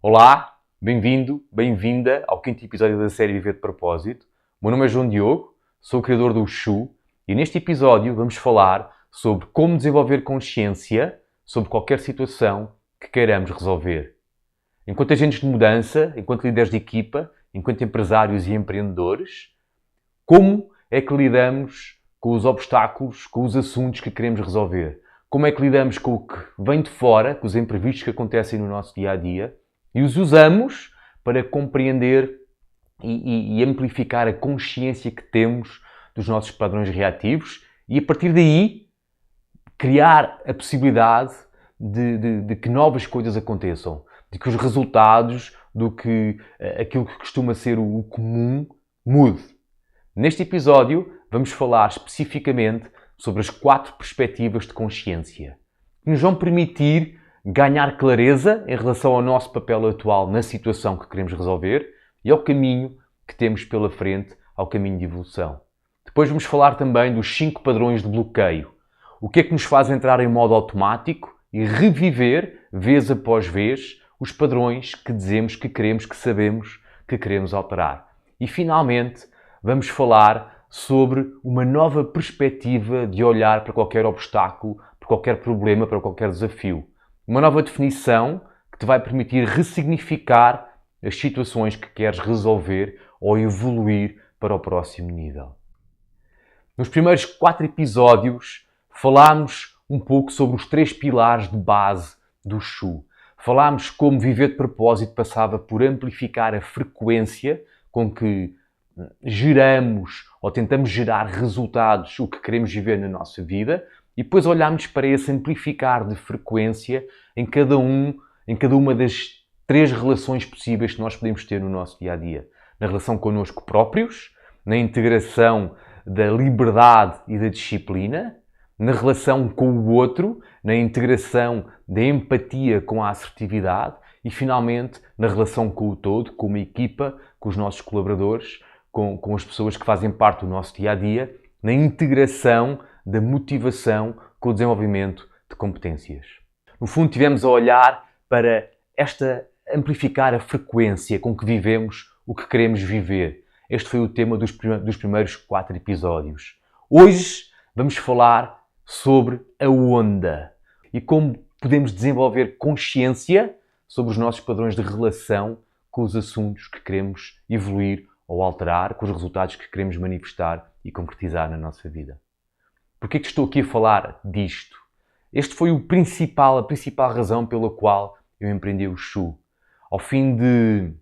Olá, bem-vindo, bem-vinda ao quinto episódio da série Viver de Propósito. O meu nome é João Diogo, sou o criador do Shu e neste episódio vamos falar sobre como desenvolver consciência sobre qualquer situação que queiramos resolver. Enquanto agentes de mudança, enquanto líderes de equipa, enquanto empresários e empreendedores, como é que lidamos com os obstáculos, com os assuntos que queremos resolver? Como é que lidamos com o que vem de fora, com os imprevistos que acontecem no nosso dia-a-dia e os usamos para compreender e amplificar a consciência que temos dos nossos padrões reativos e, a partir daí, criar a possibilidade de que novas coisas aconteçam, de que os resultados do que aquilo que costuma ser o comum mude. Neste episódio, vamos falar especificamente sobre as 4 perspectivas de consciência que nos vão permitir ganhar clareza em relação ao nosso papel atual na situação que queremos resolver e ao caminho que temos pela frente, ao caminho de evolução. Depois vamos falar também dos 5 padrões de bloqueio. O que é que nos faz entrar em modo automático e reviver, vez após vez, os padrões que dizemos que queremos, que sabemos que queremos alterar. E, finalmente, vamos falar sobre uma nova perspectiva de olhar para qualquer obstáculo, para qualquer problema, para qualquer desafio. Uma nova definição que te vai permitir ressignificar as situações que queres resolver ou evoluir para o próximo nível. Nos primeiros 4 episódios falámos um pouco sobre os 3 pilares de base do Shu. Falámos como viver de propósito passava por amplificar a frequência com que geramos ou tentamos gerar resultados, o que queremos viver na nossa vida, e depois olhamos para esse amplificar de frequência em cada uma das 3 relações possíveis que nós podemos ter no nosso dia-a-dia. Na relação connosco próprios, na integração da liberdade e da disciplina, na relação com o outro, na integração da empatia com a assertividade e, finalmente, na relação com o todo, com uma equipa, com os nossos colaboradores, com as pessoas que fazem parte do nosso dia-a-dia, na integração da motivação com o desenvolvimento de competências. No fundo, tivemos a olhar para amplificar a frequência com que vivemos o que queremos viver. Este foi o tema dos primeiros 4 episódios. Hoje vamos falar sobre a onda e como podemos desenvolver consciência sobre os nossos padrões de relação com os assuntos que queremos evoluir ou alterar, com os resultados que queremos manifestar e concretizar na nossa vida. Porquê que estou aqui a falar disto? Este foi a principal razão pela qual eu empreendi o Shu. Ao fim de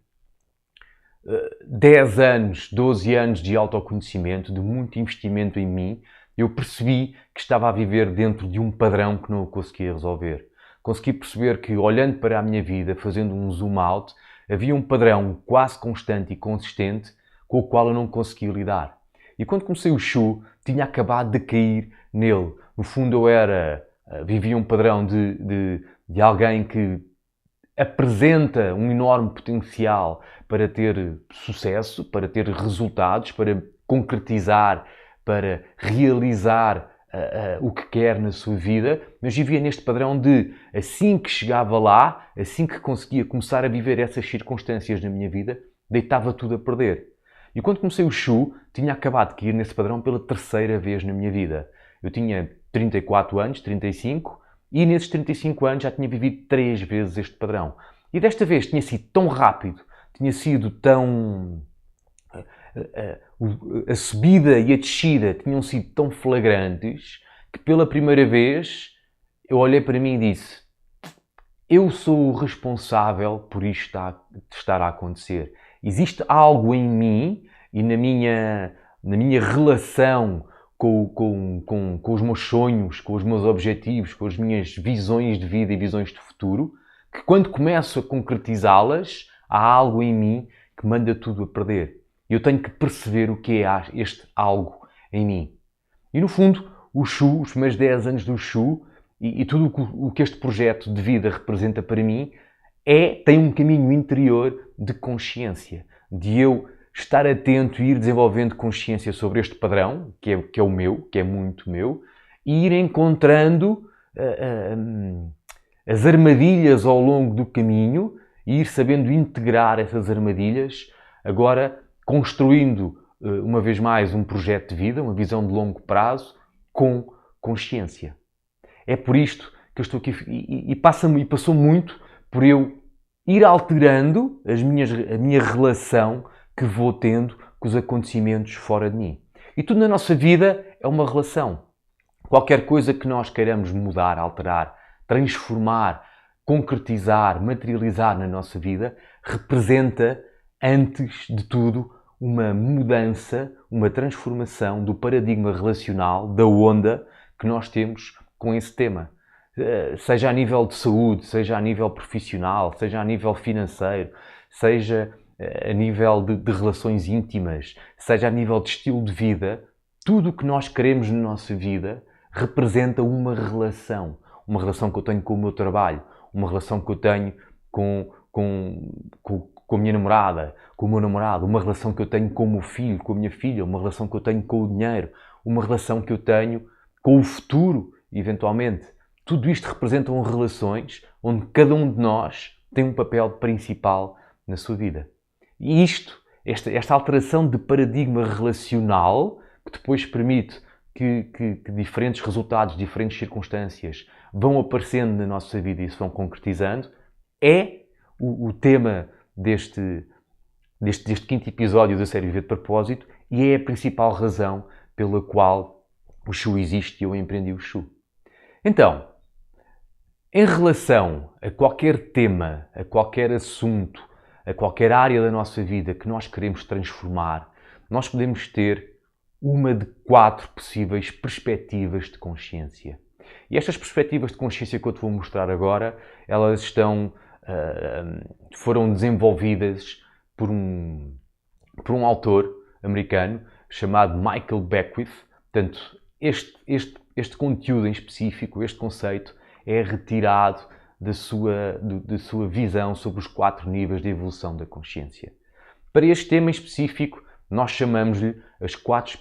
10 anos, 12 anos de autoconhecimento, de muito investimento em mim, eu percebi que estava a viver dentro de um padrão que não conseguia resolver. Consegui perceber que, olhando para a minha vida, fazendo um zoom out, havia um padrão quase constante e consistente com o qual eu não conseguia lidar. E quando comecei o Shu, tinha acabado de cair nele. No fundo, vivia um padrão de alguém que apresenta um enorme potencial para ter sucesso, para ter resultados, para concretizar, para realizar o que quer na sua vida, mas vivia neste padrão de, assim que chegava lá, assim que conseguia começar a viver essas circunstâncias na minha vida, deitava tudo a perder. E quando comecei o Shu, tinha acabado de cair nesse padrão pela 3ª vez na minha vida. Eu tinha 34 anos, 35, e nesses 35 anos já tinha vivido 3 vezes este padrão. E desta vez tinha sido tão rápido, tinha sido tão... A subida e a descida tinham sido tão flagrantes que pela primeira vez eu olhei para mim e disse: eu sou o responsável por isto estar a acontecer. Existe algo em mim e na minha relação com os meus sonhos, com os meus objetivos, com as minhas visões de vida e visões de futuro, que quando começo a concretizá-las, há algo em mim que manda tudo a perder. Eu tenho que perceber o que é este algo em mim. E no fundo, o Shu, os primeiros 10 anos do Shu e tudo o que este projeto de vida representa para mim tem um caminho interior de consciência, de eu estar atento e ir desenvolvendo consciência sobre este padrão, que é o meu, que é muito meu, e ir encontrando as armadilhas ao longo do caminho e ir sabendo integrar essas armadilhas, agora construindo, uma vez mais, um projeto de vida, uma visão de longo prazo, com consciência. É por isto que eu estou aqui e passou muito por eu ir alterando a minha relação que vou tendo com os acontecimentos fora de mim. E tudo na nossa vida é uma relação. Qualquer coisa que nós queiramos mudar, alterar, transformar, concretizar, materializar na nossa vida, representa, antes de tudo, uma mudança, uma transformação do paradigma relacional, da onda que nós temos com esse tema. Seja a nível de saúde, seja a nível profissional, seja a nível financeiro, seja a nível de relações íntimas, seja a nível de estilo de vida, tudo o que nós queremos na nossa vida representa uma relação. Uma relação que eu tenho com o meu trabalho, uma relação que eu tenho com a minha namorada, com o meu namorado, uma relação que eu tenho com o meu filho, com a minha filha, uma relação que eu tenho com o dinheiro, uma relação que eu tenho com o futuro, eventualmente. Tudo isto representam relações onde cada um de nós tem um papel principal na sua vida. E esta alteração de paradigma relacional, que depois permite que diferentes resultados, diferentes circunstâncias vão aparecendo na nossa vida e se vão concretizando, é o tema deste quinto episódio da série Viver de Propósito e é a principal razão pela qual o Shu existe e eu empreendi o Shu. Então, em relação a qualquer tema, a qualquer assunto, a qualquer área da nossa vida que nós queremos transformar, nós podemos ter uma de 4 possíveis perspectivas de consciência. E estas perspectivas de consciência que eu te vou mostrar agora, elas foram desenvolvidas por um autor americano chamado Michael Beckwith. Portanto, este conteúdo em específico, este conceito, é retirado da sua visão sobre os 4 níveis de evolução da consciência. Para este tema em específico, nós chamamos-lhe as 4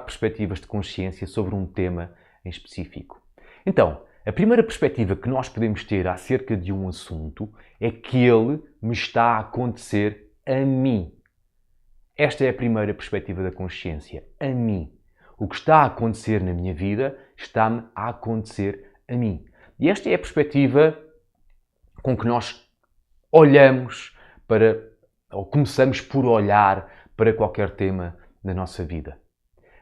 perspectivas de consciência sobre um tema em específico. Então, a primeira perspectiva que nós podemos ter acerca de um assunto é que ele me está a acontecer a mim. Esta é a primeira perspectiva da consciência, a mim. O que está a acontecer na minha vida está-me a acontecer a mim. E esta é a perspectiva com que nós olhamos ou começamos por olhar para qualquer tema da nossa vida.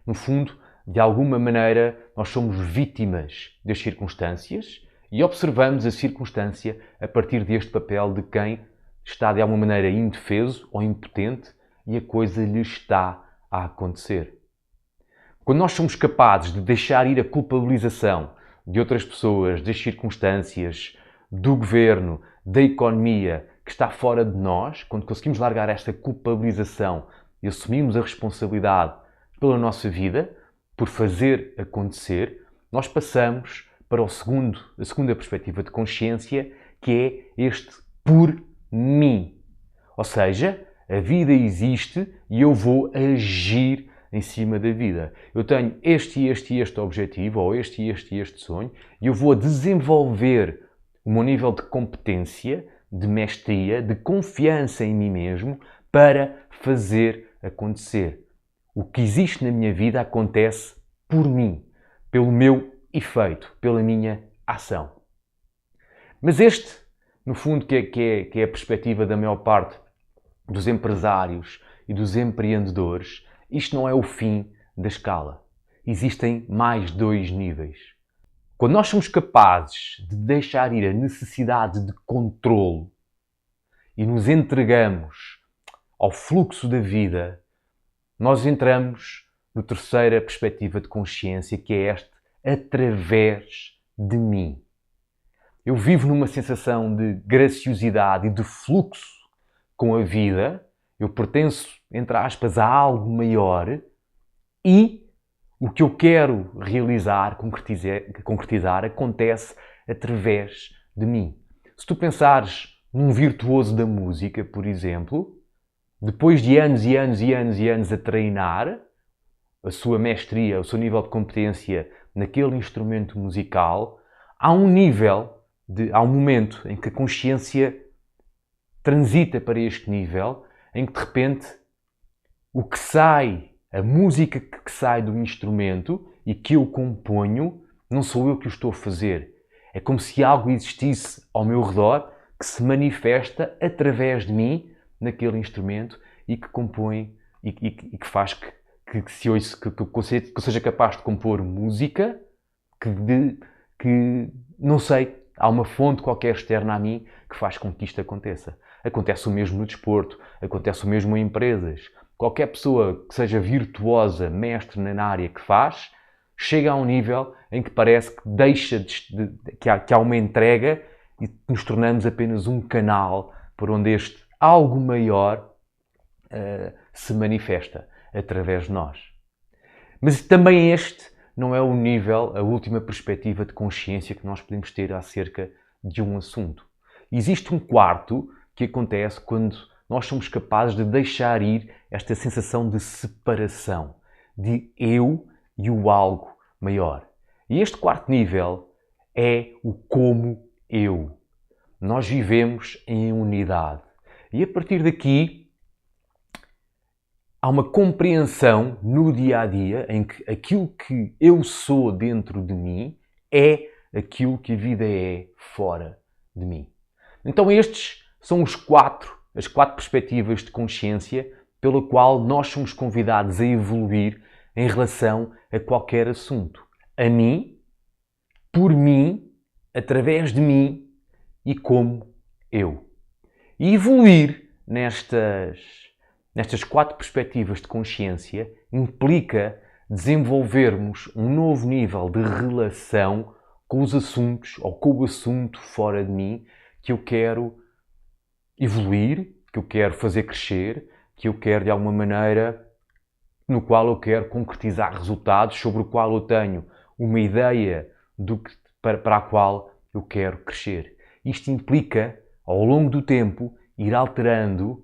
No fundo, de alguma maneira, nós somos vítimas das circunstâncias e observamos a circunstância a partir deste papel de quem está de alguma maneira indefeso ou impotente e a coisa lhe está a acontecer. Quando nós somos capazes de deixar ir a culpabilização de outras pessoas, das circunstâncias, do governo, da economia que está fora de nós, quando conseguimos largar esta culpabilização e assumimos a responsabilidade pela nossa vida, por fazer acontecer, nós passamos para a segunda perspectiva de consciência, que é este por mim. Ou seja, a vida existe e eu vou agir em cima da vida. Eu tenho este objetivo, ou este sonho, e eu vou desenvolver o meu nível de competência, de mestria, de confiança em mim mesmo para fazer acontecer. O que existe na minha vida acontece por mim, pelo meu efeito, pela minha ação. Mas no fundo, que é a perspectiva da maior parte dos empresários e dos empreendedores, isto não é o fim da escala. Existem mais 2 níveis. Quando nós somos capazes de deixar ir a necessidade de controlo e nos entregamos ao fluxo da vida, nós entramos na terceira perspectiva de consciência, que é através de mim. Eu vivo numa sensação de graciosidade e de fluxo com a vida. Eu pertenço, entre aspas, a algo maior e o que eu quero realizar, concretizar, acontece através de mim. Se tu pensares num virtuoso da música, por exemplo, depois de anos e anos e anos e anos a treinar a sua mestria, o seu nível de competência naquele instrumento musical, há um momento em que a consciência transita para este nível em que de repente o que sai, a música que sai do instrumento e que eu componho, não sou eu que o estou a fazer. É como se algo existisse ao meu redor que se manifesta através de mim naquele instrumento e que compõe e que faz que eu seja capaz de compor música que não sei, há uma fonte qualquer externa a mim que faz com que isto aconteça. Acontece o mesmo no desporto, acontece o mesmo em empresas. Qualquer pessoa que seja virtuosa, mestre na área que faz, chega a um nível em que parece que deixa que há uma entrega e nos tornamos apenas um canal por onde este algo maior se manifesta através de nós. Mas também este não é o nível, a última perspectiva de consciência que nós podemos ter acerca de um assunto. Existe um quarto que acontece quando nós somos capazes de deixar ir esta sensação de separação, de eu e o algo maior. E este quarto nível é o como eu. Nós vivemos em unidade. E a partir daqui há uma compreensão no dia a dia em que aquilo que eu sou dentro de mim é aquilo que a vida é fora de mim. Então estes são as quatro perspectivas de consciência pela qual nós somos convidados a evoluir em relação a qualquer assunto. A mim, por mim, através de mim e como eu. E evoluir nestas quatro perspectivas de consciência implica desenvolvermos um novo nível de relação com os assuntos ou com o assunto fora de mim que eu quero evoluir, que eu quero fazer crescer, que eu quero de alguma maneira, no qual eu quero concretizar resultados, sobre o qual eu tenho uma ideia para a qual eu quero crescer. Isto implica, ao longo do tempo, ir alterando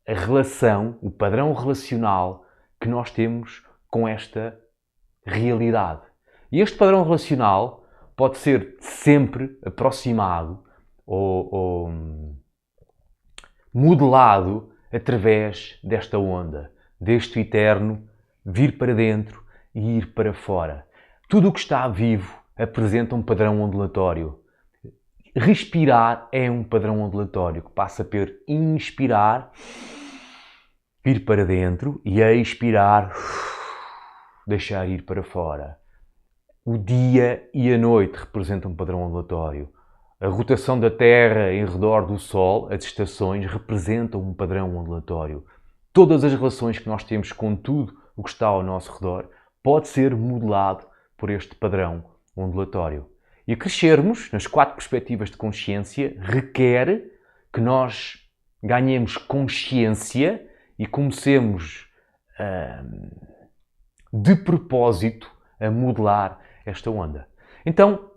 a relação, o padrão relacional que nós temos com esta realidade. E este padrão relacional pode ser sempre aproximado ou modelado através desta onda, deste eterno vir para dentro e ir para fora. Tudo o que está vivo apresenta um padrão ondulatório. Respirar é um padrão ondulatório que passa por inspirar, ir para dentro e expirar, deixar ir para fora. O dia e a noite representam um padrão ondulatório. A rotação da Terra em redor do Sol, as estações, representam um padrão ondulatório. Todas as relações que nós temos com tudo o que está ao nosso redor pode ser modelado por este padrão ondulatório. E crescermos nas quatro perspectivas de consciência requer que nós ganhemos consciência e comecemos de propósito a modelar esta onda. Então,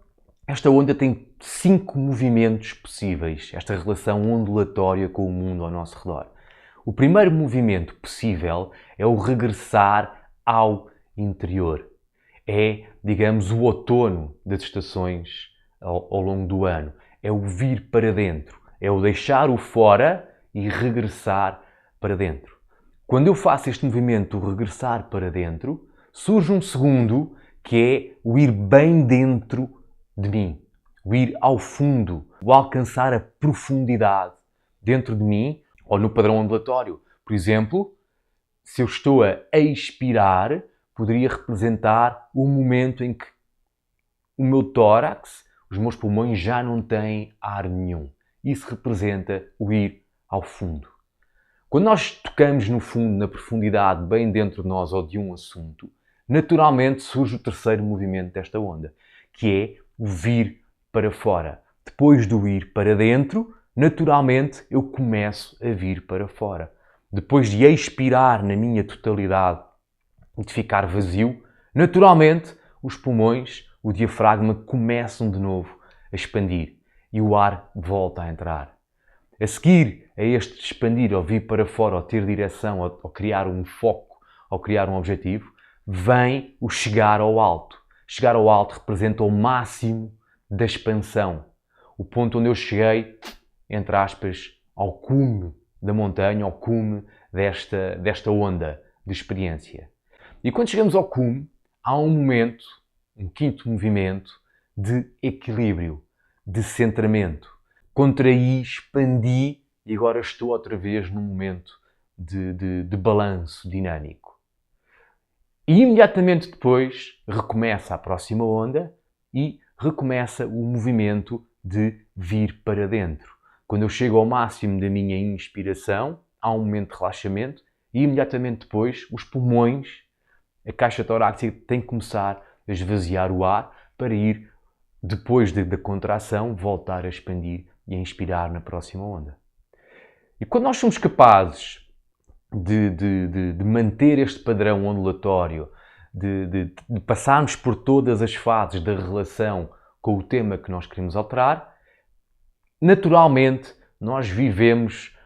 esta onda tem 5 movimentos possíveis, esta relação ondulatória com o mundo ao nosso redor. O primeiro movimento possível é o regressar ao interior. É, digamos, o outono das estações ao longo do ano. É o vir para dentro. É o deixar o fora e regressar para dentro. Quando eu faço este movimento, o regressar para dentro, surge um segundo que é o ir bem dentro de mim. O ir ao fundo, o alcançar a profundidade dentro de mim ou no padrão ondulatório. Por exemplo, se eu estou a expirar, poderia representar o momento em que o meu tórax, os meus pulmões já não têm ar nenhum. Isso representa o ir ao fundo. Quando nós tocamos no fundo, na profundidade, bem dentro de nós ou de um assunto, naturalmente surge o terceiro movimento desta onda, que é o vir para fora. Depois do ir para dentro, naturalmente eu começo a vir para fora. Depois de expirar na minha totalidade e de ficar vazio, naturalmente os pulmões, o diafragma começam de novo a expandir e o ar volta a entrar. A seguir a este expandir, ou vir para fora, ou ter direção, ou criar um foco, ou criar um objetivo, vem o chegar ao alto. Chegar ao alto representa o máximo da expansão. O ponto onde eu cheguei, entre aspas, ao cume da montanha, ao cume desta onda de experiência. E quando chegamos ao cume, há um momento, um quinto movimento, de equilíbrio, de centramento. Contraí, expandi e agora estou outra vez num momento de balanço dinâmico. E imediatamente depois recomeça a próxima onda e recomeça o movimento de vir para dentro. Quando eu chego ao máximo da minha inspiração, há um momento de relaxamento e imediatamente depois os pulmões, a caixa torácica tem que começar a esvaziar o ar para ir, depois da contração, voltar a expandir e a inspirar na próxima onda. E quando nós somos capazes de manter este padrão ondulatório, de passarmos por todas as fases da relação com o tema que nós queremos alterar, naturalmente nós vivemos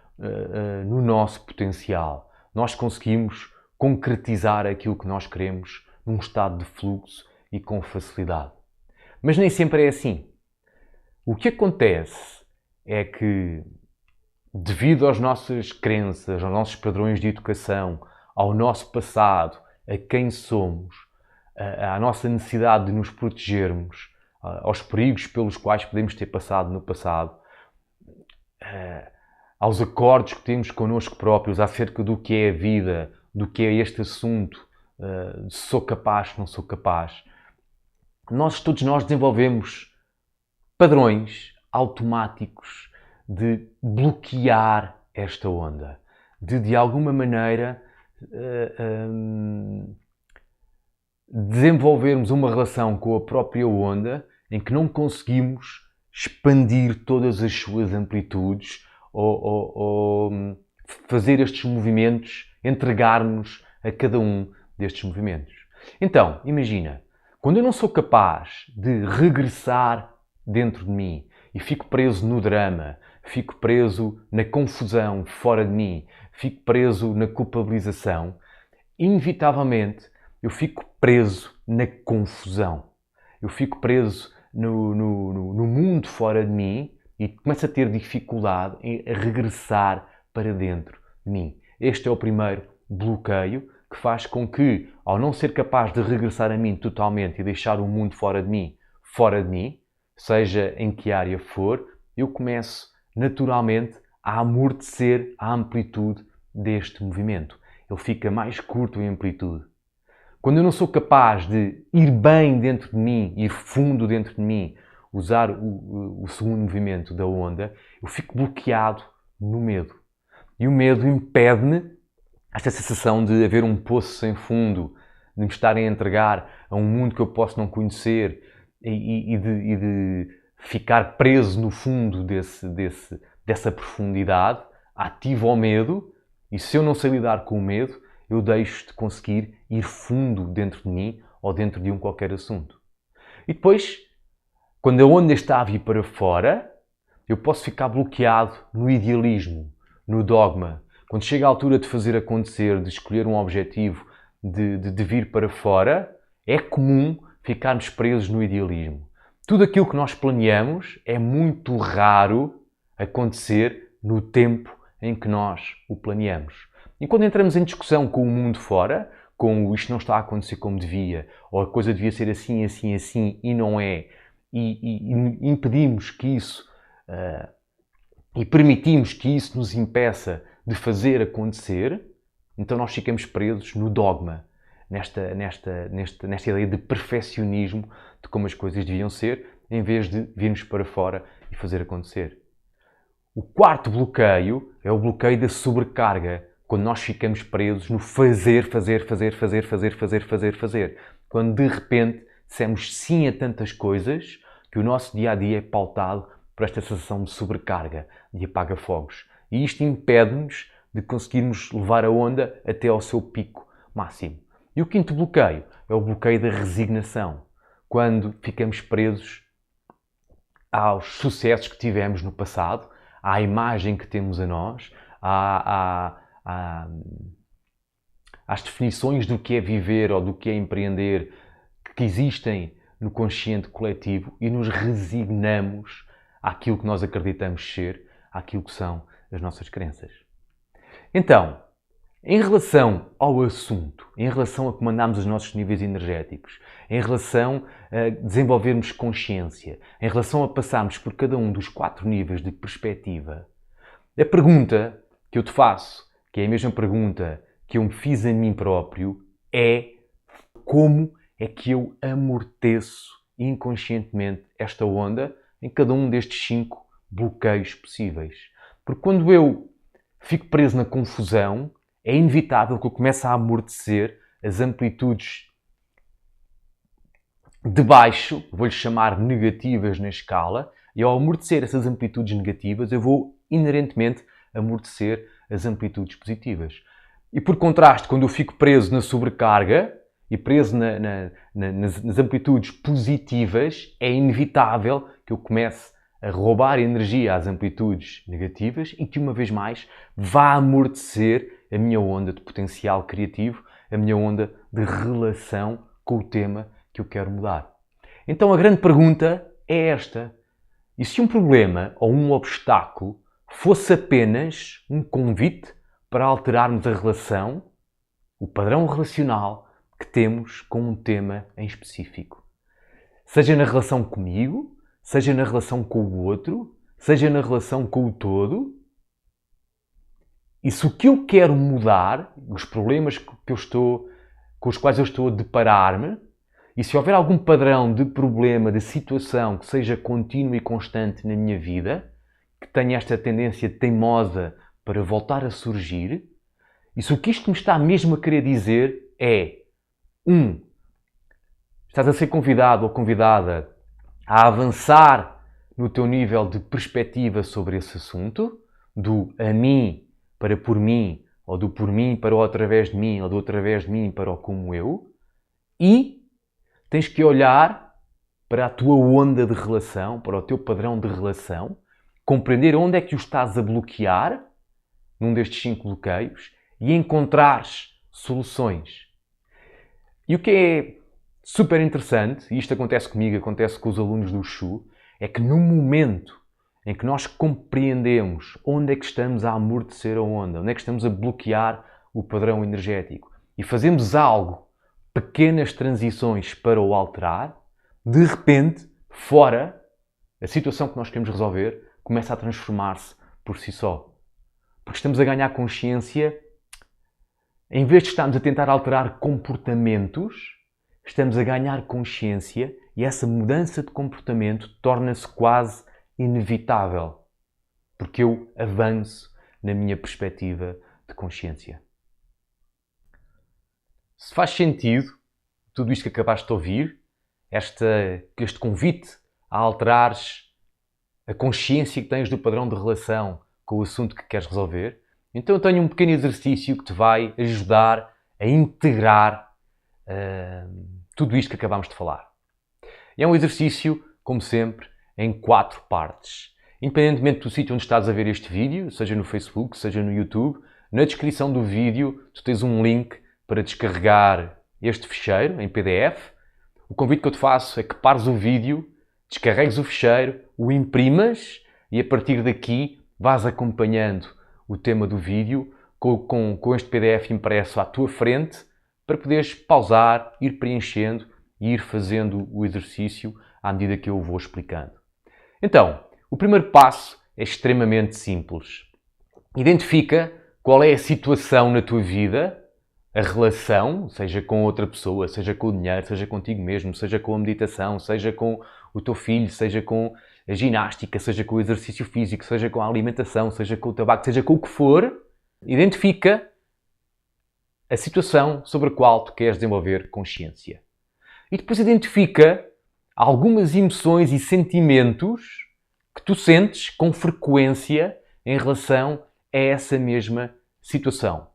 no nosso potencial. Nós conseguimos concretizar aquilo que nós queremos num estado de fluxo e com facilidade. Mas nem sempre é assim. O que acontece é que, devido às nossas crenças, aos nossos padrões de educação, ao nosso passado, a quem somos, à nossa necessidade de nos protegermos, aos perigos pelos quais podemos ter passado no passado, aos acordos que temos connosco próprios acerca do que é a vida, do que é este assunto, se sou capaz, se não sou capaz. Todos nós desenvolvemos padrões automáticos de bloquear esta onda, de alguma maneira desenvolvermos uma relação com a própria onda em que não conseguimos expandir todas as suas amplitudes ou fazer estes movimentos, entregar-nos a cada um destes movimentos. Então, imagina, quando eu não sou capaz de regressar dentro de mim e fico preso no drama, fico preso na confusão fora de mim, fico preso na culpabilização, inevitavelmente eu fico preso na confusão. Eu fico preso no mundo fora de mim e começo a ter dificuldade em regressar para dentro de mim. Este é o primeiro bloqueio que faz com que, ao não ser capaz de regressar a mim totalmente e deixar o mundo fora de mim, seja em que área for, eu começo naturalmente a amortecer a amplitude deste movimento. Ele fica mais curto em amplitude. Quando eu não sou capaz de ir bem dentro de mim, ir fundo dentro de mim, usar o segundo movimento da onda, eu fico bloqueado no medo. E o medo impede-me esta sensação de haver um poço sem fundo, de me estar a entregar a um mundo que eu posso não conhecer e de ficar preso no fundo dessa profundidade, ativo ao medo, e se eu não sei lidar com o medo, eu deixo de conseguir ir fundo dentro de mim ou dentro de qualquer assunto. E depois, quando a onda está a vir para fora, eu posso ficar bloqueado no idealismo, no dogma. Quando chega a altura de fazer acontecer, de escolher um objetivo, de vir para fora, é comum ficarmos presos no idealismo. Tudo aquilo que nós planeamos é muito raro acontecer no tempo em que nós o planeamos. E quando entramos em discussão com o mundo fora, com isto não está a acontecer como devia, ou a coisa devia ser assim, assim, assim, e não é, e impedimos que isso, e permitimos que isso nos impeça de fazer acontecer, então nós ficamos presos no dogma, nesta ideia de perfeccionismo de como as coisas deviam ser, em vez de virmos para fora e fazer acontecer. O quarto bloqueio é o bloqueio da sobrecarga, quando nós ficamos presos no fazer. Quando de repente dissemos sim a tantas coisas que o nosso dia-a-dia é pautado por esta sensação de sobrecarga, de apaga-fogos. E isto impede-nos de conseguirmos levar a onda até ao seu pico máximo. E o quinto bloqueio é o bloqueio da resignação, quando ficamos presos aos sucessos que tivemos no passado, à imagem que temos a nós, às definições do que é viver ou do que é empreender que existem no consciente coletivo e nos resignamos àquilo que nós acreditamos ser, àquilo que são as nossas crenças. Então, em relação ao assunto, em relação a comandarmos os nossos níveis energéticos, em relação a desenvolvermos consciência, em relação a passarmos por cada um dos 4 níveis de perspectiva, a pergunta que eu te faço, que é a mesma pergunta que eu me fiz a mim próprio, é como é que eu amorteço inconscientemente esta onda em cada um destes 5 bloqueios possíveis. Porque quando eu fico preso na confusão, é inevitável que eu comece a amortecer as amplitudes de baixo, vou-lhe chamar negativas na escala, e ao amortecer essas amplitudes negativas, eu vou inerentemente amortecer as amplitudes positivas. E por contraste, quando eu fico preso na sobrecarga e preso nas amplitudes positivas, é inevitável que eu comece a roubar energia às amplitudes negativas e que, uma vez mais, vá amortecer a minha onda de potencial criativo, a minha onda de relação com o tema que eu quero mudar. Então a grande pergunta é esta: e se um problema ou um obstáculo fosse apenas um convite para alterarmos a relação, o padrão relacional que temos com um tema em específico? Seja na relação comigo, seja na relação com o outro, seja na relação com o todo. E se o que eu quero mudar, os problemas com os quais eu estou a deparar-me, e se houver algum padrão de problema, de situação que seja contínuo e constante na minha vida, que tenha esta tendência teimosa para voltar a surgir, e se o que isto me está mesmo a querer dizer é: 1. Estás a ser convidado ou convidada a avançar no teu nível de perspectiva sobre esse assunto, do a mim para por mim, ou do por mim para o através de mim, ou do através de mim para o como eu, e tens que olhar para a tua onda de relação, para o teu padrão de relação, compreender onde é que o estás a bloquear, num destes 5 bloqueios, e encontrares soluções. E o que é super interessante, e isto acontece comigo, acontece com os alunos do Shu, é que no momento em que nós compreendemos onde é que estamos a amortecer a onda, onde é que estamos a bloquear o padrão energético, e fazemos algo, pequenas transições para o alterar, de repente, fora, a situação que nós queremos resolver começa a transformar-se por si só. Porque estamos a ganhar consciência, em vez de estarmos a tentar alterar comportamentos, estamos a ganhar consciência e essa mudança de comportamento torna-se quase inevitável, porque eu avanço na minha perspectiva de consciência. Se faz sentido tudo isto que acabaste de ouvir, este convite a alterares a consciência que tens do padrão de relação com o assunto que queres resolver, então eu tenho um pequeno exercício que te vai ajudar a integrar tudo isto que acabámos de falar. E é um exercício, como sempre, em 4 partes. Independentemente do sítio onde estás a ver este vídeo, seja no Facebook, seja no YouTube, na descrição do vídeo tu tens um link para descarregar este ficheiro em PDF. O convite que eu te faço é que pares o vídeo, descarregues o ficheiro, o imprimas e a partir daqui vás acompanhando o tema do vídeo com este PDF impresso à tua frente para poderes pausar, ir preenchendo e ir fazendo o exercício à medida que eu o vou explicando. Então, o primeiro passo é extremamente simples. Identifica qual é a situação na tua vida, a relação, seja com outra pessoa, seja com o dinheiro, seja contigo mesmo, seja com a meditação, seja com o teu filho, seja com a ginástica, seja com o exercício físico, seja com a alimentação, seja com o tabaco, seja com o que for. Identifica a situação sobre a qual tu queres desenvolver consciência. E depois identifica algumas emoções e sentimentos que tu sentes com frequência em relação a essa mesma situação.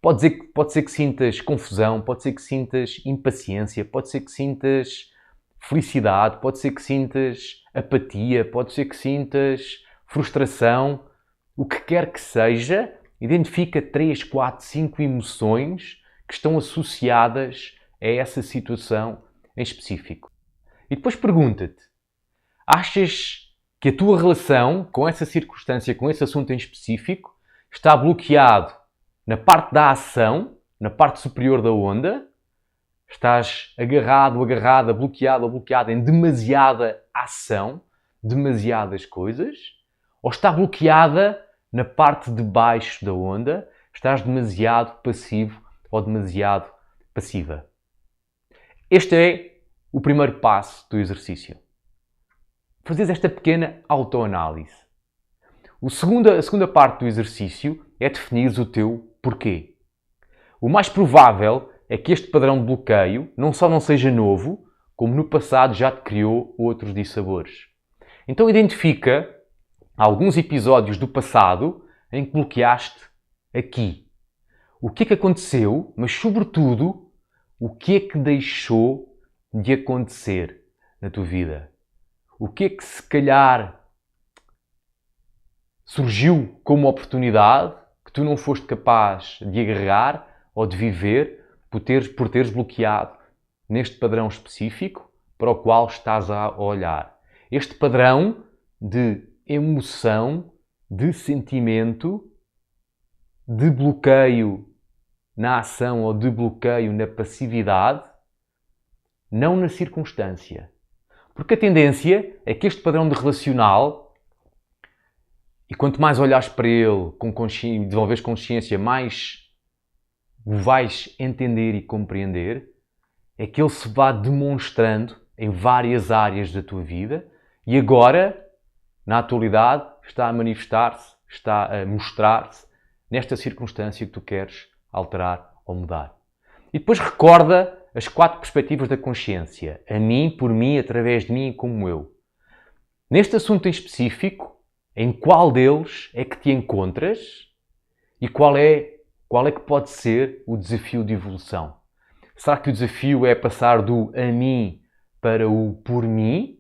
Pode ser que sintas confusão, pode ser que sintas impaciência, pode ser que sintas felicidade, pode ser que sintas apatia, pode ser que sintas frustração. O que quer que seja, identifica 3, 4, 5 emoções que estão associadas a essa situação em específico. E depois pergunta-te: achas que a tua relação com essa circunstância, com esse assunto em específico, está bloqueado na parte da ação, na parte superior da onda, estás agarrado, agarrada, bloqueado ou bloqueada em demasiada ação, demasiadas coisas, ou está bloqueada na parte de baixo da onda, estás demasiado passivo ou demasiado passiva. Este é o primeiro passo do exercício. Fazeres esta pequena autoanálise. A segunda parte do exercício é definires o teu porquê. O mais provável é que este padrão de bloqueio não só não seja novo, como no passado já te criou outros dissabores. Então identifica alguns episódios do passado em que bloqueaste aqui. O que é que aconteceu, mas sobretudo, o que é que deixou de acontecer na tua vida? O que é que se calhar surgiu como oportunidade que tu não foste capaz de agarrar ou de viver por teres bloqueado neste padrão específico para o qual estás a olhar. Este padrão de emoção, de sentimento, de bloqueio na ação ou de bloqueio na passividade, não na circunstância. Porque a tendência é que este padrão de relacional, e quanto mais olhares para ele, desenvolveres consciência, mais o vais entender e compreender, é que ele se vá demonstrando em várias áreas da tua vida e agora, na atualidade, está a manifestar-se, está a mostrar-se nesta circunstância que tu queres alterar ou mudar. E depois recorda as 4 perspectivas da consciência. A mim, por mim, através de mim e como eu. Neste assunto em específico, em qual deles é que te encontras e qual é que pode ser o desafio de evolução? Será que o desafio é passar do a mim para o por mim?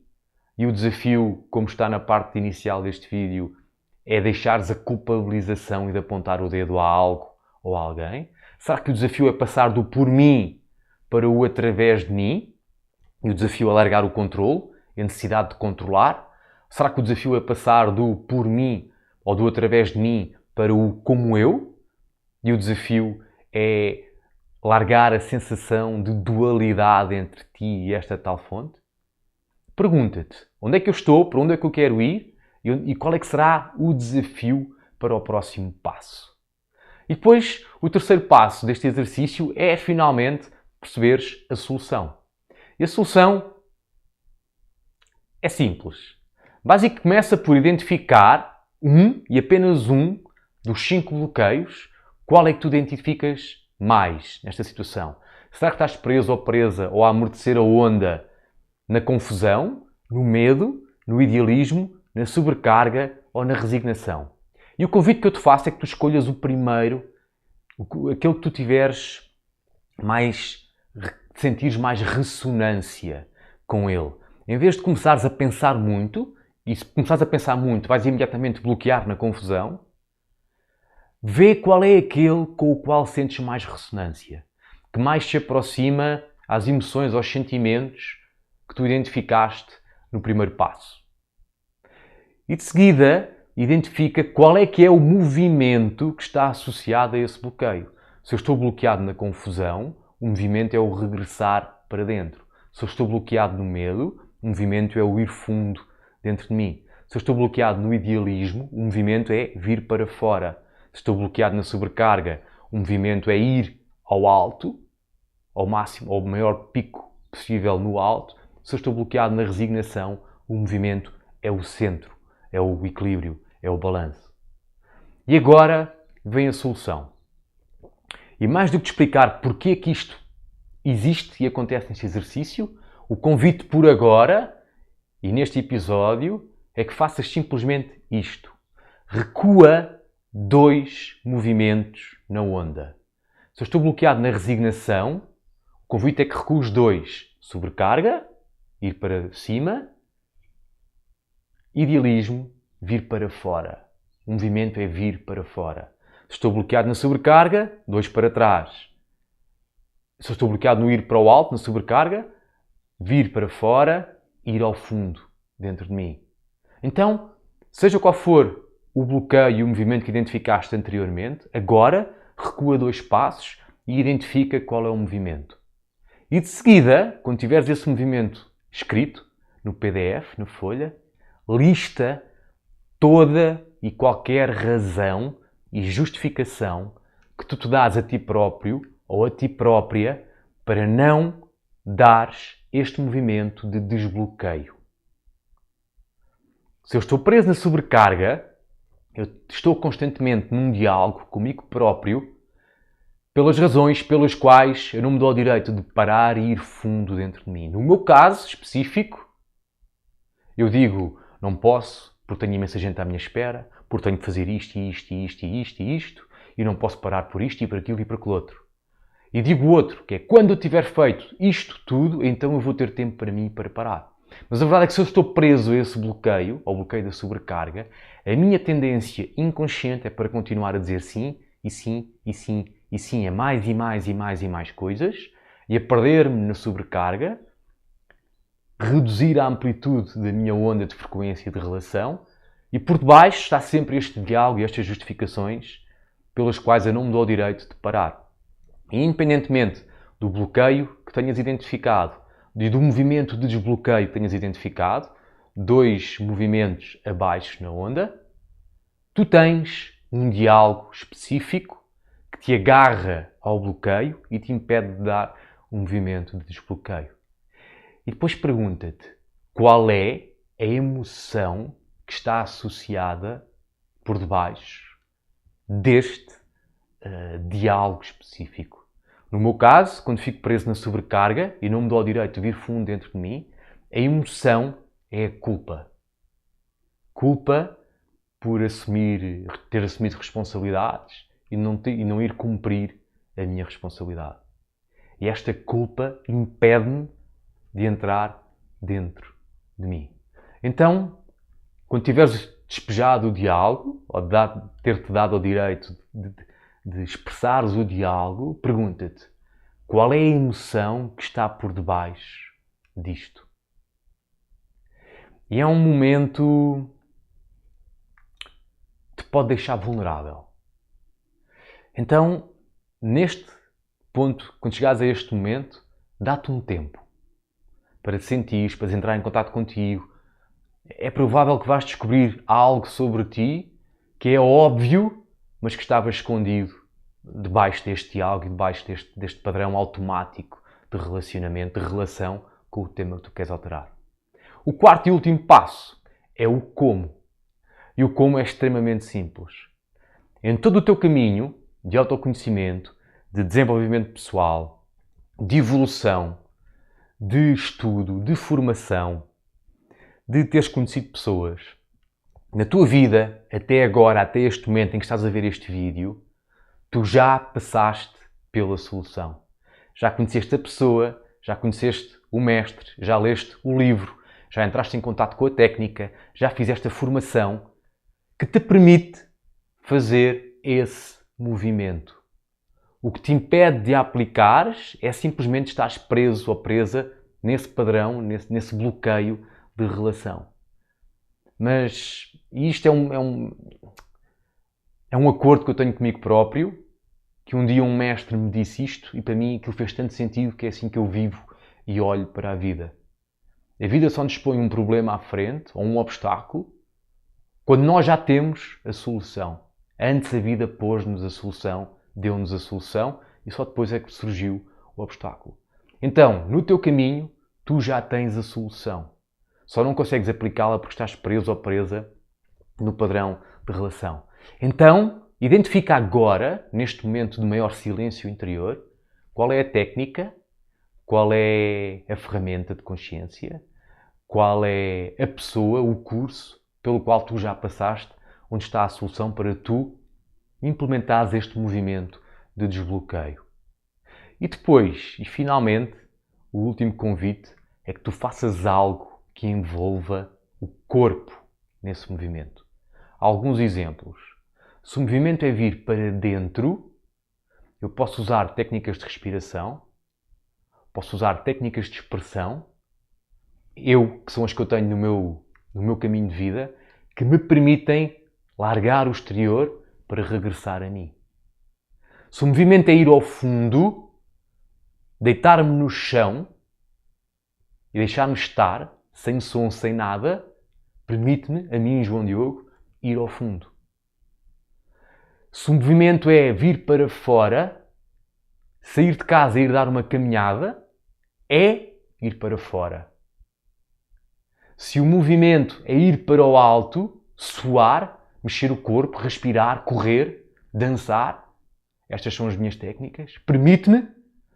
E o desafio, como está na parte inicial deste vídeo, é deixares a culpabilização e de apontar o dedo a algo ou a alguém? Será que o desafio é passar do por mim para o através de mim? E o desafio é largar o controle, a necessidade de controlar? Será que o desafio é passar do por mim ou do através de mim para o como eu? E o desafio é largar a sensação de dualidade entre ti e esta tal fonte? Pergunta-te, onde é que eu estou, para onde é que eu quero ir e qual é que será o desafio para o próximo passo? E depois, o terceiro passo deste exercício é finalmente perceberes a solução. E a solução é simples. Basicamente começa por identificar e apenas um dos 5 bloqueios. Qual é que tu identificas mais nesta situação? Será que estás preso ou presa ou a amortecer a onda na confusão, no medo, no idealismo, na sobrecarga ou na resignação? E o convite que eu te faço é que tu escolhas o primeiro, aquele que tu tiveres sentires mais ressonância com ele. Em vez de começares a pensar muito, e se começares a pensar muito vais imediatamente bloquear na confusão, vê qual é aquele com o qual sentes mais ressonância, que mais se aproxima às emoções, aos sentimentos que tu identificaste no primeiro passo. E de seguida, identifica qual é que é o movimento que está associado a esse bloqueio. Se eu estou bloqueado na confusão, o movimento é o regressar para dentro. Se eu estou bloqueado no medo, o movimento é o ir fundo dentro de mim. Se eu estou bloqueado no idealismo, o movimento é vir para fora. Se estou bloqueado na sobrecarga, o movimento é ir ao alto, ao máximo, ao maior pico possível no alto. Se eu estou bloqueado na resignação, o movimento é o centro, é o equilíbrio, é o balanço. E agora vem a solução. E mais do que te explicar porque é que isto existe e acontece neste exercício, o convite por agora, e neste episódio, é que faças simplesmente isto. Recua 2 movimentos na onda. Se eu estou bloqueado na resignação, o convite é que recues 2. Sobrecarga, ir para cima. Idealismo, vir para fora. O movimento é vir para fora. Se estou bloqueado na sobrecarga, 2 para trás. Se eu estou bloqueado no ir para o alto, na sobrecarga, vir para fora, ir ao fundo, dentro de mim. Então, seja qual for o bloqueio e o movimento que identificaste anteriormente, agora recua 2 passos e identifica qual é o movimento. E de seguida, quando tiveres esse movimento escrito, no PDF, na folha, lista toda e qualquer razão e justificação que tu te dás a ti próprio ou a ti própria para não dares este movimento de desbloqueio. Se eu estou preso na sobrecarga, eu estou constantemente num diálogo comigo próprio pelas razões pelas quais eu não me dou o direito de parar e ir fundo dentro de mim. No meu caso específico, eu digo, não posso, porque tenho imensa gente à minha espera, porque tenho que fazer isto, e isto, e isto, e isto, e isto, e não posso parar por isto, e por aquilo, e por aquilo outro. E digo outro, que é quando eu tiver feito isto tudo, então eu vou ter tempo para mim e para parar. Mas a verdade é que se eu estou preso a esse bloqueio, ao bloqueio da sobrecarga, a minha tendência inconsciente é para continuar a dizer sim, e sim, e sim, e sim a mais e mais e mais e mais coisas, e a perder-me na sobrecarga, reduzir a amplitude da minha onda de frequência de relação, e por debaixo está sempre este diálogo e estas justificações pelas quais eu não me dou o direito de parar. E independentemente do bloqueio que tenhas identificado e do movimento de desbloqueio que tenhas identificado, 2 movimentos abaixo na onda, tu tens um diálogo específico que te agarra ao bloqueio e te impede de dar um movimento de desbloqueio. E depois pergunta-te qual é a emoção que está associada por debaixo deste diálogo específico. No meu caso, quando fico preso na sobrecarga e não me dou o direito de vir fundo dentro de mim, a emoção é a culpa. Culpa por ter assumido responsabilidades e não ir cumprir a minha responsabilidade. E esta culpa impede-me de entrar dentro de mim. Então, quando tiveres despejado o diálogo, ou ter-te dado o direito de expressares o diálogo, pergunta-te qual é a emoção que está por debaixo disto. E é um momento que te pode deixar vulnerável. Então, neste ponto, quando chegares a este momento, dá-te um tempo para te sentires, para entrar em contato contigo. É provável que vais descobrir algo sobre ti que é óbvio, mas que estava escondido debaixo deste diálogo e debaixo deste padrão automático de relacionamento, de relação com o tema que tu queres alterar. O quarto e último passo é o como. E o como é extremamente simples. Em todo o teu caminho de autoconhecimento, de desenvolvimento pessoal, de evolução, de estudo, de formação, de teres conhecido pessoas, na tua vida, até agora, até este momento em que estás a ver este vídeo, tu já passaste pela solução. Já conheceste a pessoa, já conheceste o mestre, já leste o livro, já entraste em contato com a técnica, já fizeste a formação que te permite fazer esse movimento. O que te impede de aplicares é simplesmente estares preso ou presa nesse padrão, nesse bloqueio de relação. Mas isto é um acordo que eu tenho comigo próprio, que um dia um mestre me disse isto e para mim aquilo fez tanto sentido que é assim que eu vivo e olho para a vida. A vida só nos põe um problema à frente, ou um obstáculo, quando nós já temos a solução. Antes a vida pôs-nos a solução, deu-nos a solução e só depois é que surgiu o obstáculo. Então, no teu caminho, tu já tens a solução. Só não consegues aplicá-la porque estás preso ou presa no padrão de relação. Então, identifica agora, neste momento de maior silêncio interior, qual é a técnica, qual é a ferramenta de consciência, qual é a pessoa, o curso pelo qual tu já passaste, onde está a solução para tu implementares este movimento de desbloqueio. E depois, e finalmente, o último convite é que tu faças algo que envolva o corpo nesse movimento. Alguns exemplos. Se o movimento é vir para dentro, eu posso usar técnicas de respiração, posso usar técnicas de expressão, que são as que eu tenho no no meu caminho de vida que me permitem largar o exterior para regressar a mim. Se o movimento é ir ao fundo, deitar-me no chão e deixar-me estar, sem som, sem nada, permite-me, a mim, João Diogo, ir ao fundo. Se o movimento é vir para fora, sair de casa e ir dar uma caminhada, é ir para fora. Se o movimento é ir para o alto, suar, mexer o corpo, respirar, correr, dançar, estas são as minhas técnicas, permite-me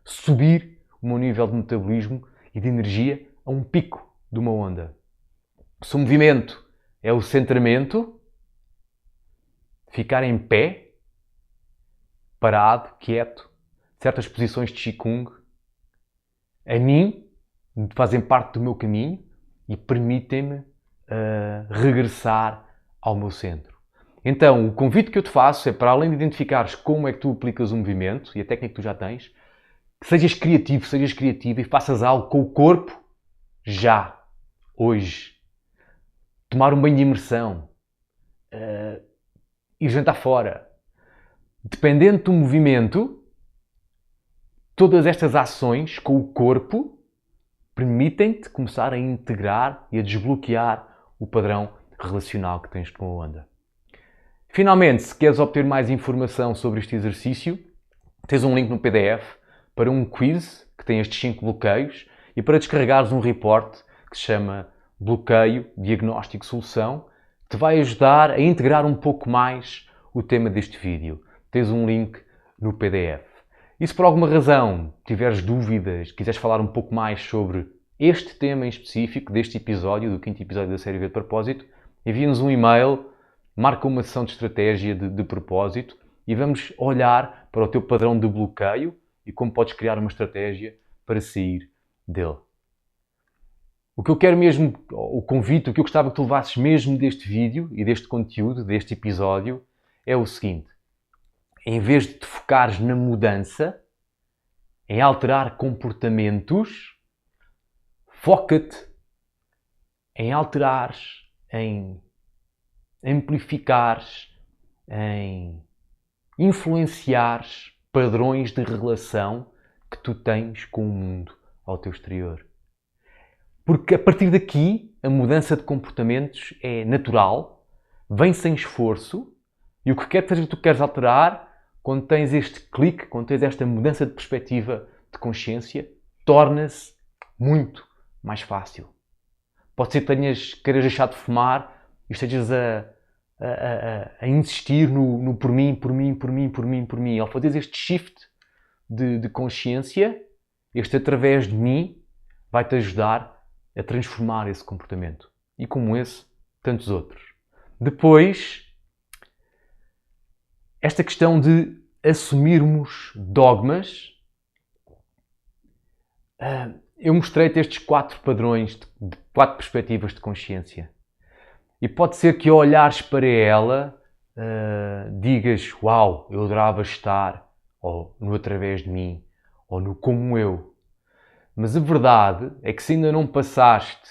subir o meu nível de metabolismo e de energia a um pico de uma onda. Se o movimento é o centramento, ficar em pé, parado, quieto, certas posições de Qigong, a mim fazem parte do meu caminho e permitem-me regressar ao meu centro. Então, o convite que eu te faço é, para além de identificares como é que tu aplicas o movimento e a técnica que tu já tens, que sejas criativo, sejas criativa e faças algo com o corpo já, hoje. Tomar um banho de imersão, ir jantar fora. Dependendo do movimento, todas estas ações com o corpo permitem-te começar a integrar e a desbloquear o padrão relacional que tens com a onda. Finalmente, se queres obter mais informação sobre este exercício, tens um link no PDF para um quiz que tem estes 5 bloqueios e para descarregares um report que se chama Bloqueio, Diagnóstico, Solução, que te vai ajudar a integrar um pouco mais o tema deste vídeo. Tens um link no PDF. E se por alguma razão tiveres dúvidas, quiseres falar um pouco mais sobre este tema em específico, deste episódio, do 5º episódio da série V de Propósito, envia-nos um e-mail, marca uma sessão de estratégia de propósito e vamos olhar para o teu padrão de bloqueio e como podes criar uma estratégia para sair dele. O que eu quero mesmo, o convite, o que eu gostava que tu levasses mesmo deste vídeo e deste conteúdo, deste episódio, é o seguinte. Em vez de te focares na mudança, em alterar comportamentos, foca-te em alterares, em amplificares, em influenciares padrões de relação que tu tens com o mundo ao teu exterior. Porque a partir daqui, a mudança de comportamentos é natural, vem sem esforço, e o que quer que tu queres alterar, quando tens este clique, quando tens esta mudança de perspectiva de consciência, torna-se muito mais fácil. Pode ser que queiras deixar de fumar e estejas a insistir no por mim, por mim, por mim, por mim, por mim. Ao fazeres este shift de consciência, este através de mim, vai-te ajudar a transformar esse comportamento. E como esse, tantos outros. Depois, esta questão de assumirmos dogmas, eu mostrei-te estes 4 padrões, 4 perspectivas de consciência. E pode ser que ao olhares para ela, digas, uau, eu adorava estar, ou no através de mim, ou no como eu. Mas a verdade é que se ainda não passaste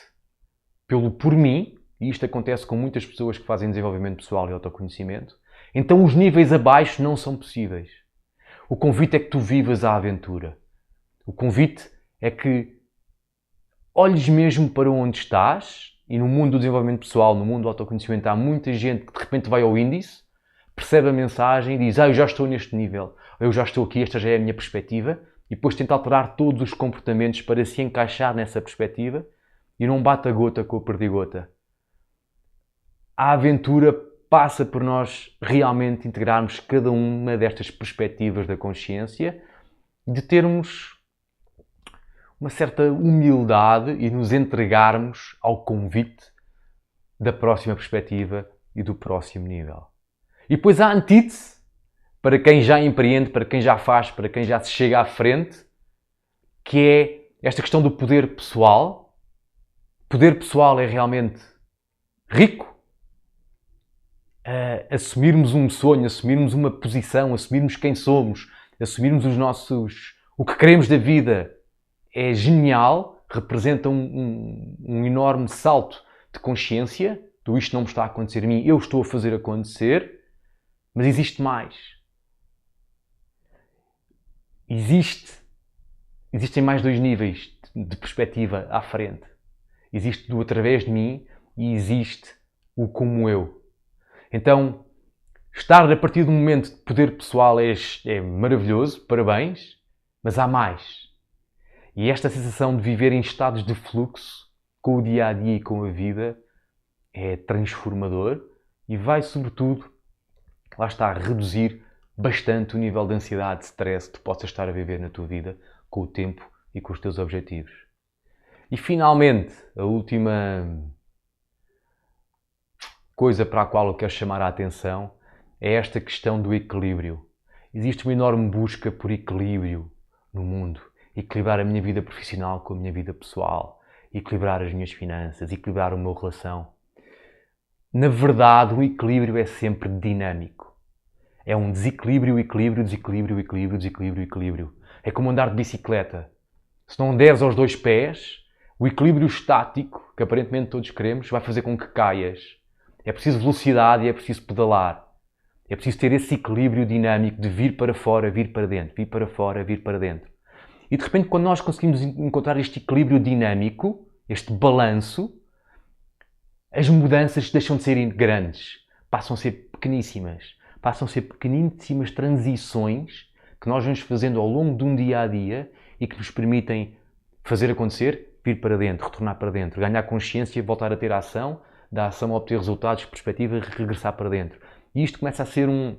pelo por mim, e isto acontece com muitas pessoas que fazem desenvolvimento pessoal e autoconhecimento, então os níveis abaixo não são possíveis. O convite é que tu vivas a aventura. O convite é que olhes mesmo para onde estás, e no mundo do desenvolvimento pessoal, no mundo do autoconhecimento, há muita gente que de repente vai ao índice, percebe a mensagem e diz, eu já estou neste nível, eu já estou aqui, esta já é a minha perspectiva, e depois tenta alterar todos os comportamentos para se encaixar nessa perspectiva e não bate a gota com a perdigota. A aventura passa por nós realmente integrarmos cada uma destas perspectivas da consciência e de termos uma certa humildade e nos entregarmos ao convite da próxima perspectiva e do próximo nível. E depois a antítese, para quem já empreende, para quem já faz, para quem já se chega à frente, que é esta questão do poder pessoal. Poder pessoal é realmente rico. Assumirmos um sonho, assumirmos uma posição, assumirmos quem somos, assumirmos o que queremos da vida é genial, representa um enorme salto de consciência, do isto não me está a acontecer a mim, eu estou a fazer acontecer, mas existe mais. Existem mais dois níveis de perspectiva à frente. Existe do através de mim e existe o como eu. Então, estar a partir do momento de poder pessoal é maravilhoso, parabéns, mas há mais. E esta sensação de viver em estados de fluxo com o dia-a-dia e com a vida é transformador e vai, sobretudo, lá está, reduzir bastante o nível de ansiedade, de stress que tu possas estar a viver na tua vida com o tempo e com os teus objetivos. E, finalmente, a última coisa para a qual eu quero chamar a atenção é esta questão do equilíbrio. Existe uma enorme busca por equilíbrio no mundo. Equilibrar a minha vida profissional com a minha vida pessoal. Equilibrar as minhas finanças. Equilibrar o meu relação. Na verdade, o equilíbrio é sempre dinâmico. É um desequilíbrio, equilíbrio, desequilíbrio, equilíbrio, desequilíbrio, equilíbrio. É como andar de bicicleta. Se não deres aos dois pés, o equilíbrio estático, que aparentemente todos queremos, vai fazer com que caias. É preciso velocidade e é preciso pedalar. É preciso ter esse equilíbrio dinâmico de vir para fora, vir para dentro, vir para fora, vir para dentro. E de repente, quando nós conseguimos encontrar este equilíbrio dinâmico, este balanço, as mudanças deixam de ser grandes, passam a ser pequeníssimas. Passam a ser pequeníssimas transições que nós vamos fazendo ao longo de um dia-a-dia e que nos permitem fazer acontecer, vir para dentro, retornar para dentro, ganhar consciência, voltar a ter ação, da ação a obter resultados, perspectiva e regressar para dentro. E isto começa a ser um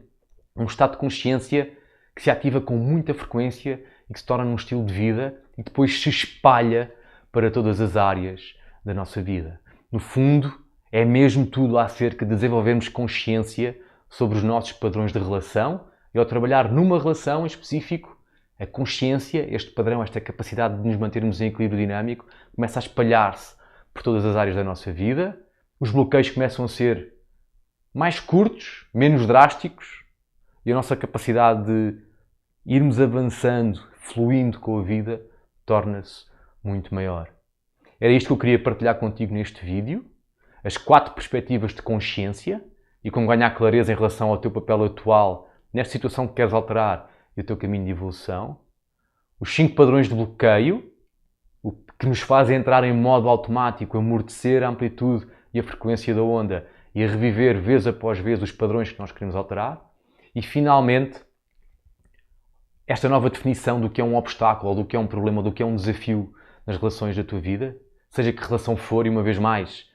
estado de consciência que se ativa com muita frequência e que se torna num estilo de vida e depois se espalha para todas as áreas da nossa vida. No fundo, é mesmo tudo acerca de desenvolvermos consciência sobre os nossos padrões de relação e ao trabalhar numa relação em específico, a consciência, este padrão, esta capacidade de nos mantermos em equilíbrio dinâmico, começa a espalhar-se por todas as áreas da nossa vida. Os bloqueios começam a ser mais curtos, menos drásticos e a nossa capacidade de irmos avançando, fluindo com a vida, torna-se muito maior. Era isto que eu queria partilhar contigo neste vídeo. As 4 perspectivas de consciência e como ganhar clareza em relação ao teu papel atual nesta situação que queres alterar e o teu caminho de evolução. Os 5 padrões de bloqueio, o que nos fazem entrar em modo automático, amortecer a amplitude e a frequência da onda e a reviver vez após vez os padrões que nós queremos alterar. E, finalmente, esta nova definição do que é um obstáculo, ou do que é um problema, ou do que é um desafio nas relações da tua vida, seja que relação for, e uma vez mais,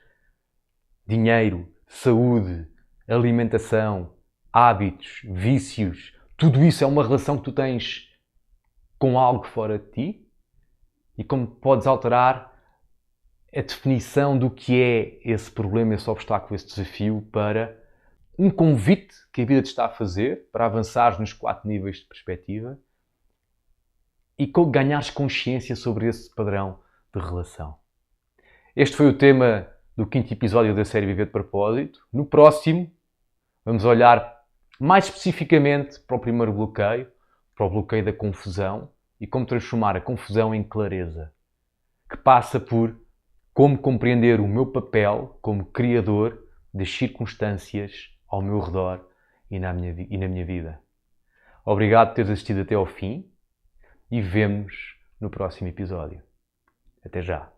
dinheiro, saúde, alimentação, hábitos, vícios, tudo isso é uma relação que tu tens com algo fora de ti e como podes alterar a definição do que é esse problema, esse obstáculo, esse desafio para um convite que a vida te está a fazer para avançares nos 4 níveis de perspectiva e ganhares consciência sobre esse padrão de relação. Este foi o tema do 5º episódio da série Viver de Propósito. No próximo, vamos olhar mais especificamente para o primeiro bloqueio, para o bloqueio da confusão e como transformar a confusão em clareza, que passa por como compreender o meu papel como criador das circunstâncias ao meu redor e na minha vida. Obrigado por teres assistido até ao fim e vemo-nos no próximo episódio. Até já!